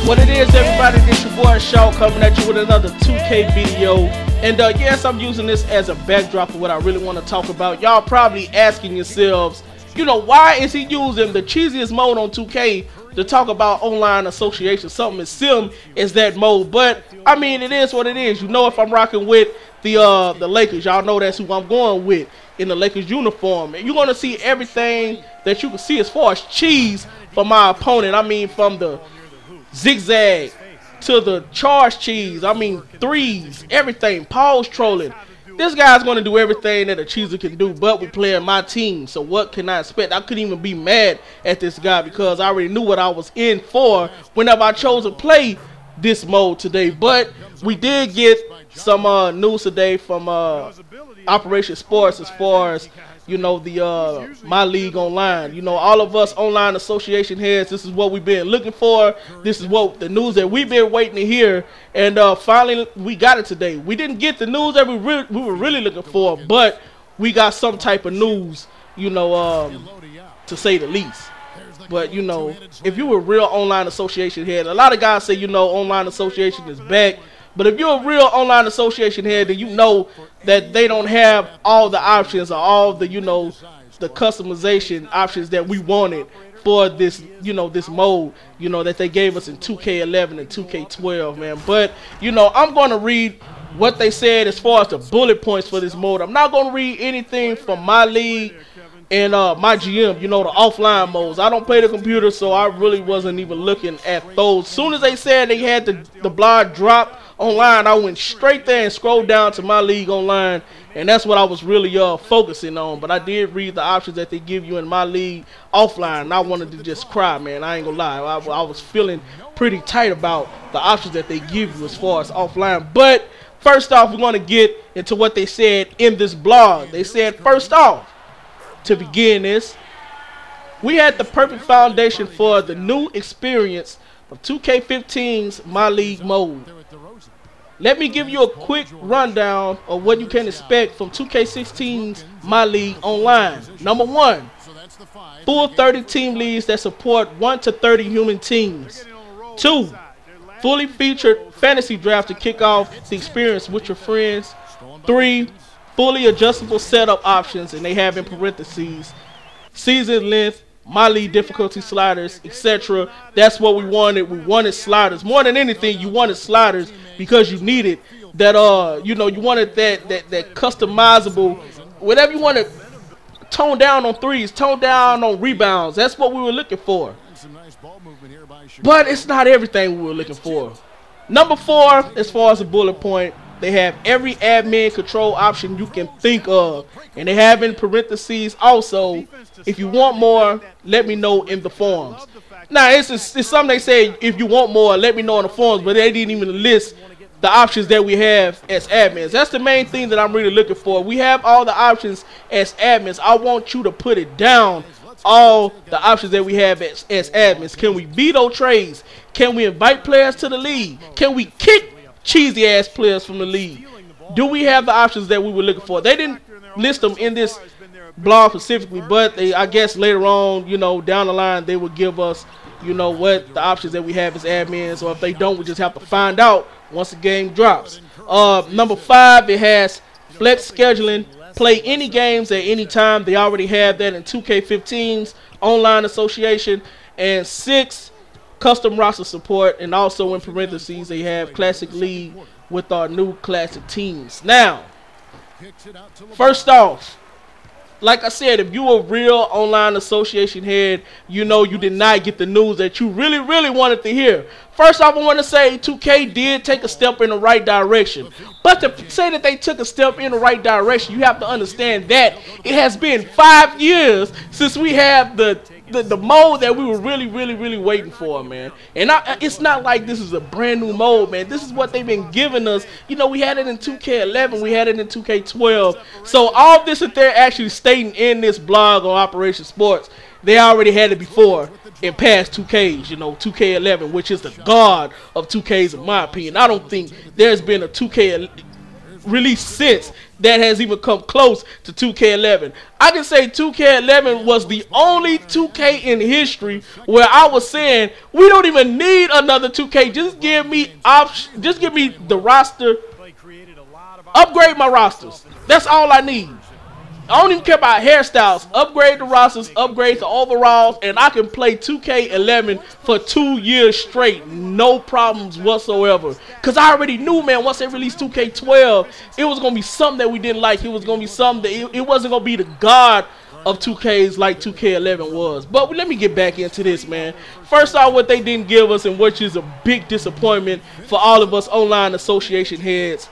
What it is, everybody, this your boy Shaw coming at you with another 2K video. And yes, I'm using this as a backdrop of what I really want to talk about. Y'all probably asking yourselves, you know, why is he using the cheesiest mode on 2K to talk about online association? Something as sim as that mode. But I mean, it is what it is. You know, if I'm rocking with the Lakers, y'all know that's who I'm going with in the Lakers uniform. And you're gonna see everything that you can see as far as cheese for my opponent. I mean, from the zigzag to the charge cheese, I mean threes, everything, pause trolling. This guy's going to do everything that a cheeser can do, but we play in my team, so what can I expect? I couldn't even be mad at this guy because I already knew what I was in for whenever I chose to play this mode today. But we did get some news today from Operation Sports as far as, you know, the MyLeague Online. You know, all of us online association heads, this is what we've been looking for. This is what the news that we've been waiting to hear. And finally, we got it today. We didn't get the news that we were really looking for, but we got some type of news, you know, to say the least. But, you know, if you were a real online association head, a lot of guys say, you know, online association is back. But if you're a real online association head, then you know that they don't have all the options or all the, you know, the customization options that we wanted for this, you know, this mode, you know, that they gave us in 2K11 and 2K12, man. But, you know, I'm going to read what they said as far as the bullet points for this mode. I'm not going to read anything from MyLeague and my GM, you know, the offline modes. I don't play the computer, so I really wasn't even looking at those. As soon as they said they had the blog drop online, I went straight there and scrolled down to MyLeague Online, and that's what I was really focusing on. But I did read the options that they give you in MyLeague offline, and I wanted to just cry, man. I ain't gonna lie. I was feeling pretty tight about the options that they give you as far as offline. But first off, we're going to get into what they said in this blog. They said, first off, to begin this, we had the perfect foundation for the new experience of 2K15's MyLeague mode. Let me give you a quick rundown of what you can expect from 2K16's MyLeague Online. Number one, full 30 team leagues that support 1 to 30 human teams. 2, fully featured fantasy draft to kick off the experience with your friends. 3, fully adjustable setup options, and they have in parentheses season length, MyLeague difficulty sliders, etc. That's what we wanted. We wanted sliders more than anything. You wanted sliders because you needed that. You know, you wanted that customizable, whatever you wanted. Tone down on threes, tone down on rebounds. That's what we were looking for. But it's not everything we were looking for. Number 4, as far as a bullet point, they have every admin control option you can think of. And they have in parentheses also, if you want more, let me know in the forums. Now, it's something they say, if you want more, let me know in the forums, but they didn't even list the options that we have as admins. That's the main thing that I'm really looking for. We have all the options as admins. I want you to put it down, all the options that we have as admins. Can we veto trades? Can we invite players to the league? Can we kick cheesy ass players from the league? Do we have the options that we were looking for? They didn't list them in this blog specifically, but they, I guess later on, you know, down the line, they will give us, you know, what the options that we have as admins, or if they don't, we just have to find out once the game drops. Number 5, it has flex scheduling, play any games at any time. They already have that in 2K15's online association. And 6, custom roster support, and also in parentheses they have classic league with our new classic teams. Now, first off, like I said, if you a real online association head, you know you did not get the news that you really wanted to hear. First off, I want to say 2K did take a step in the right direction. But to say that they took a step in the right direction, you have to understand that it has been 5 years since we have the mode that we were really waiting for, man. And it's not like this is a brand new mode, man. This is what they've been giving us. You know, we had it in 2K11, we had it in 2K12. So all this that they're actually stating in this blog on Operation Sports, they already had it before in past 2Ks, you know, 2K11, which is the god of 2Ks in my opinion. I don't think there's been a 2K released since that has even come close to 2K11. I can say 2K11 was the only 2K in history where I was saying we don't even need another 2K. Just give me the roster. Upgrade my rosters. That's all I need. I don't even care about hairstyles. Upgrade the rosters, upgrade the overalls, and I can play 2K11 for 2 years straight. No problems whatsoever. Because I already knew, man, once they released 2K12, it was going to be something that we didn't like. It was going to be something that it wasn't going to be the god of 2Ks like 2K11 was. But let me get back into this, man. First off, what they didn't give us, and which is a big disappointment for all of us online association heads,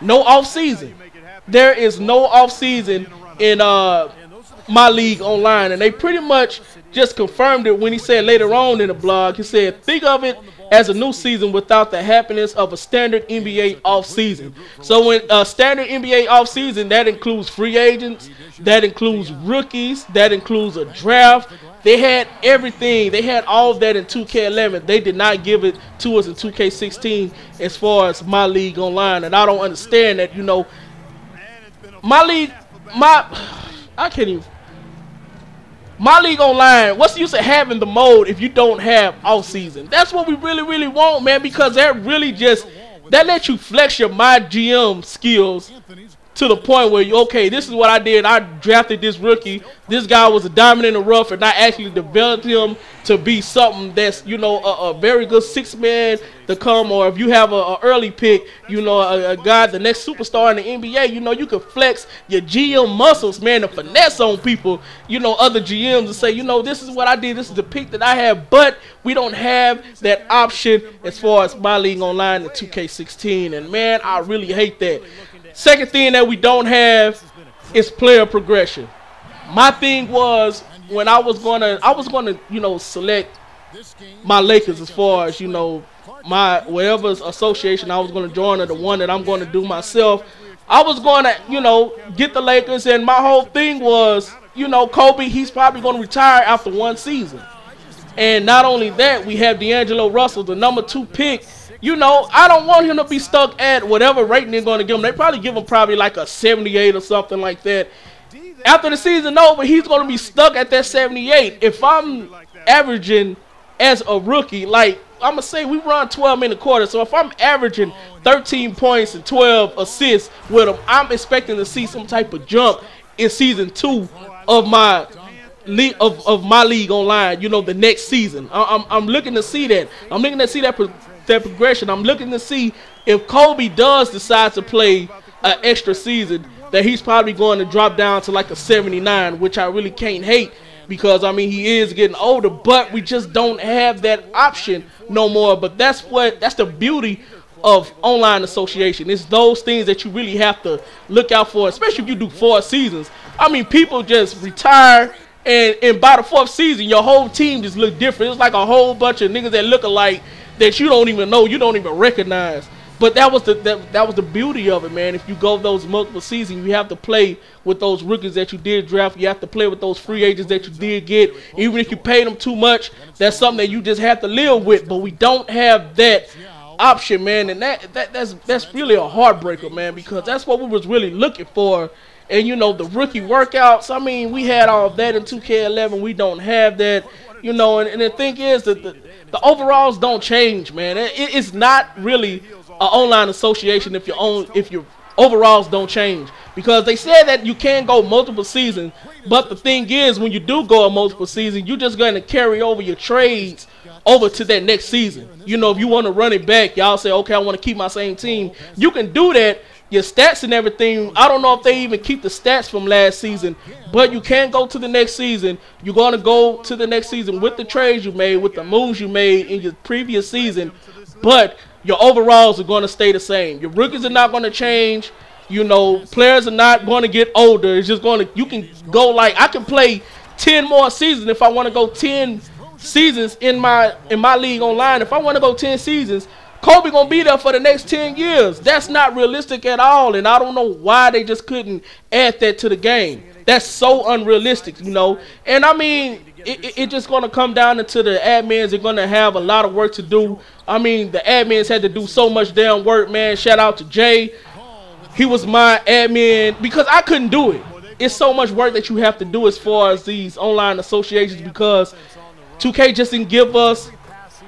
no off-season. There is no off-season in MyLeague Online, and they pretty much just confirmed it when he said later on in the blog. He said, think of it as a new season without the happiness of a standard NBA off-season. So when a standard NBA off-season, that includes free agents, that includes rookies, that includes a draft. They had everything. They had all of that in 2K11. They did not give it to us in 2K16 as far as MyLeague Online, and I don't understand that. You know, MyLeague Online, what's the use of having the mode if you don't have off season? That's what we really want, man, because that really that lets you flex your MyGM skills to the point where okay, this is what I did. I drafted this rookie. This guy was a diamond in the rough, and I actually developed him to be something that's, you know, a very good six-man to come. Or if you have a early pick, you know, a guy, the next superstar in the NBA, you know, you can flex your GM muscles, man, to finesse on people, you know, other GMs, and say, you know, this is what I did. This is the pick that I have. But we don't have that option as far as MyLeague Online in 2K16. And, man, I really hate that. Second thing that we don't have is player progression. My thing was when I was gonna you know, select my Lakers as far as, you know, my whatever association I was gonna join, or the one that I'm gonna do myself. I was gonna, you know, get the Lakers, and my whole thing was, you know, Kobe, he's probably gonna retire after one season. And not only that, we have D'Angelo Russell, the #2 pick. You know, I don't want him to be stuck at whatever rating they're going to give him. They probably give him like a 78 or something like that. After the season over, he's going to be stuck at that 78. If I'm averaging as a rookie, like I'm going to say we run 12 in a quarter. So if I'm averaging 13 points and 12 assists with him, I'm expecting to see some type of jump in season 2 of my MyLeague Online, you know, the next season. I'm looking to see that. I'm looking to see that progression. I'm looking to see if Kobe does decide to play an extra season, that he's probably going to drop down to like a 79, which I really can't hate, because I mean he is getting older, but we just don't have that option no more. But that's the beauty of online association. It's those things that you really have to look out for, especially if you do 4 seasons. I mean, people just retire, and by the 4th season, your whole team just look different. It's like a whole bunch of niggas that look alike that you don't even know, you don't even recognize. But that was the beauty of it, man. If you go those multiple seasons, you have to play with those rookies that you did draft. You have to play with those free agents that you did get. Even if you paid them too much, that's something that you just have to live with. But we don't have that option, man, and that's really a heartbreaker, man, because that's what we was really looking for. And you know, the rookie workouts, I mean, we had all of that in 2K11. We don't have that, you know. And the thing is that the overalls don't change, man. It's not really an online association if your overalls don't change, because they said that you can go multiple seasons. But the thing is, when you do go a multiple season, you're just going to carry over your trades over to that next season. You know, if you want to run it back, y'all say, okay, I want to keep my same team. You can do that. Your stats and everything, I don't know if they even keep the stats from last season, but you can go to the next season. You're going to go to the next season with the trades you made, with the moves you made in your previous season, but your overalls are going to stay the same. Your rookies are not going to change. You know, players are not going to get older. It's just going to, you can go like, I can play 10 more seasons if I want to go 10 seasons in MyLeague Online. If I want to go 10 seasons, Kobe gonna be there for the next 10 years. That's not realistic at all, and I don't know why they just couldn't add that to the game. That's so unrealistic, you know. And I mean, it just gonna come down into the admins. They're gonna have a lot of work to do. I mean, the admins had to do so much damn work, man. Shout out to Jay. he was my admin because I couldn't do it. It's so much work that you have to do as far as these online associations because 2K just didn't give us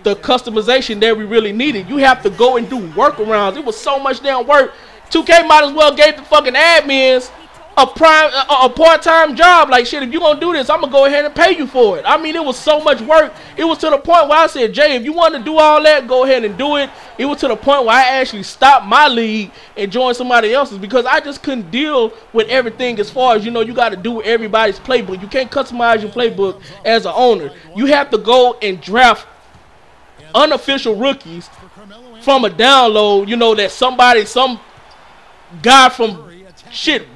the customization that we really needed. You have to go and do workarounds. It was so much damn work. 2K might as well gave the fucking admins a part-time job. Like, shit, if you gonna do this, I'm gonna go ahead and pay you for it. I mean, it was so much work. It was to the point where I said, Jay, if you want to do all that, go ahead and do it. It was to the point where I actually stopped my league and joined somebody else's because I just couldn't deal with everything as far as, you know, you got to do everybody's playbook. You can't customize your playbook as an owner. You have to go and draft unofficial rookies from a download, you know, that some guy from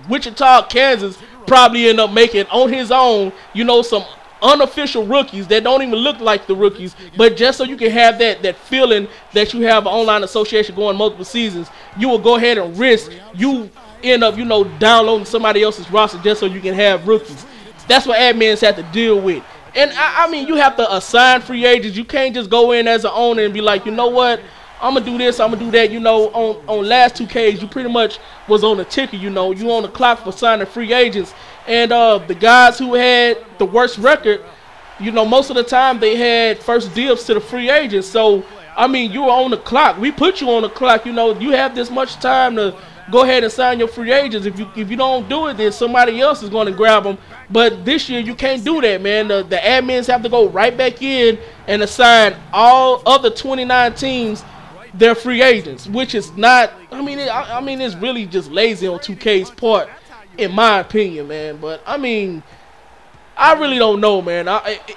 Wichita, Kansas probably end up making on his own, you know, some unofficial rookies that don't even look like the rookies, but just so you can have that feeling that you have an online association going multiple seasons, you will go ahead and risk you end up, you know, downloading somebody else's roster just so you can have rookies. That's what admins have to deal with. And I mean, you have to assign free agents. You can't just go in as an owner and be like, you know what, I'm gonna do this, I'm gonna do that. You know, on last 2Ks, you pretty much was on the ticker. You know, you on the clock for signing free agents. And the guys who had the worst record, you know, most of the time they had first dibs to the free agents. So I mean, you were on the clock. We put you on the clock. You know, you have this much time to go ahead and sign your free agents. If you don't do it, then somebody else is going to grab them. But this year you can't do that, man. The admins have to go right back in and assign all other 29 teams their free agents, which is not. I mean, it's really just lazy on 2K's part, in my opinion, man. But I mean, I really don't know, man.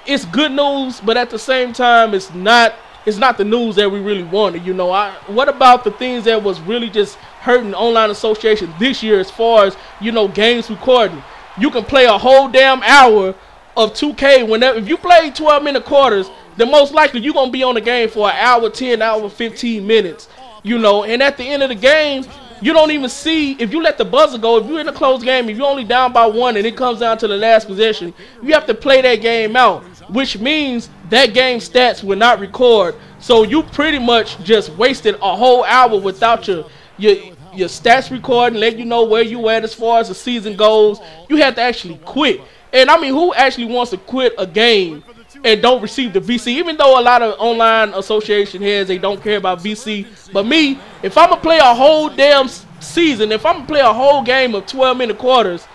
It's good news, but at the same time, it's not the news that we really wanted. You know, what about the things that was really just hurting online association this year, as far as, you know, games recording? You can play a whole damn hour of 2K whenever. If you play 12-minute quarters, then most likely you're going to be on the game for an hour, 10 hour, 15 minutes, you know. And at the end of the game, you don't even see, if you let the buzzer go, if you're in a close game, if you're only down by one and it comes down to the last possession, you have to play that game out, which means that game stats will not record. So you pretty much just wasted a whole hour without your stats recording, let you know where you at as far as the season goes. You have to actually quit. And I mean, who actually wants to quit a game and don't receive the VC? Even though a lot of online association heads, they don't care about VC. But me, if I'm going to play a whole damn season, if I'm going to play a whole game of 12-minute quarters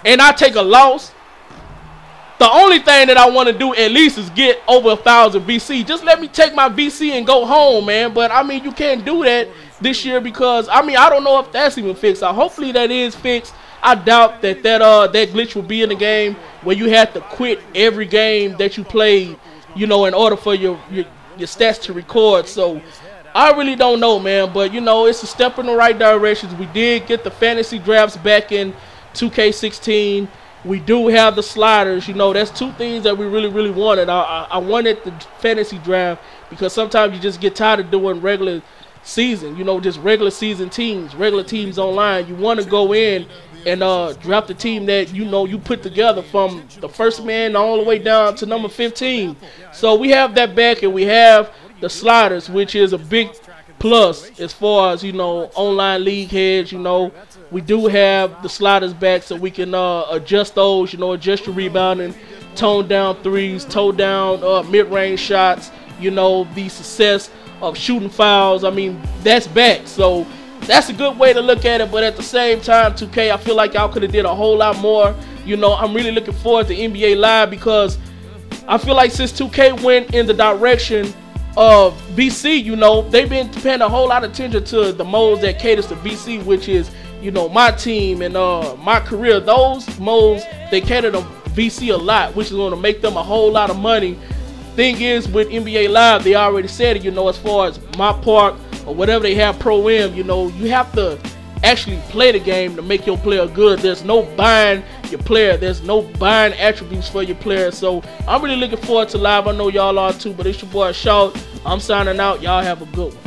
and I take a loss, the only thing that I want to do at least is get over 1,000 VC. Just let me take my VC and go home, man. But I mean, you can't do that this year because, I mean, I don't know if that's even fixed. Hopefully that is fixed. I doubt that glitch will be in the game where you have to quit every game that you played, you know, in order for your stats to record. So I really don't know, man. But, you know, it's a step in the right direction. We did get the fantasy drafts back in 2K16. We do have the sliders. You know, that's two things that we really, really wanted. I wanted the fantasy draft because sometimes you just get tired of doing regular season, you know, just regular season teams, regular teams online. You want to go in and draft the team that, you know, you put together from the first man all the way down to number 15. So we have that back, and we have the sliders, which is a big plus as far as, you know, online league heads. You know, we do have the sliders back so we can adjust those, you know, adjust your rebounding, tone down threes, tone down mid-range shots, you know, the success of shooting fouls. I mean, that's back. So that's a good way to look at it. But at the same time, 2K, I feel like y'all could have did a whole lot more. You know, I'm really looking forward to NBA Live because I feel like since 2K went in the direction of VC, you know, they've been paying a whole lot of attention to the modes that caters to VC, which is, you know, my team and my career. Those modes, they cater to VC a lot, which is going to make them a whole lot of money. Thing is, with NBA Live, they already said it, you know, as far as my park or whatever they have Pro-Am, you know, you have to actually play the game to make your player good. There's no buying your player. There's no buying attributes for your player. So I'm really looking forward to Live. I know y'all are too, but it's your boy Shaw. I'm signing out. Y'all have a good one.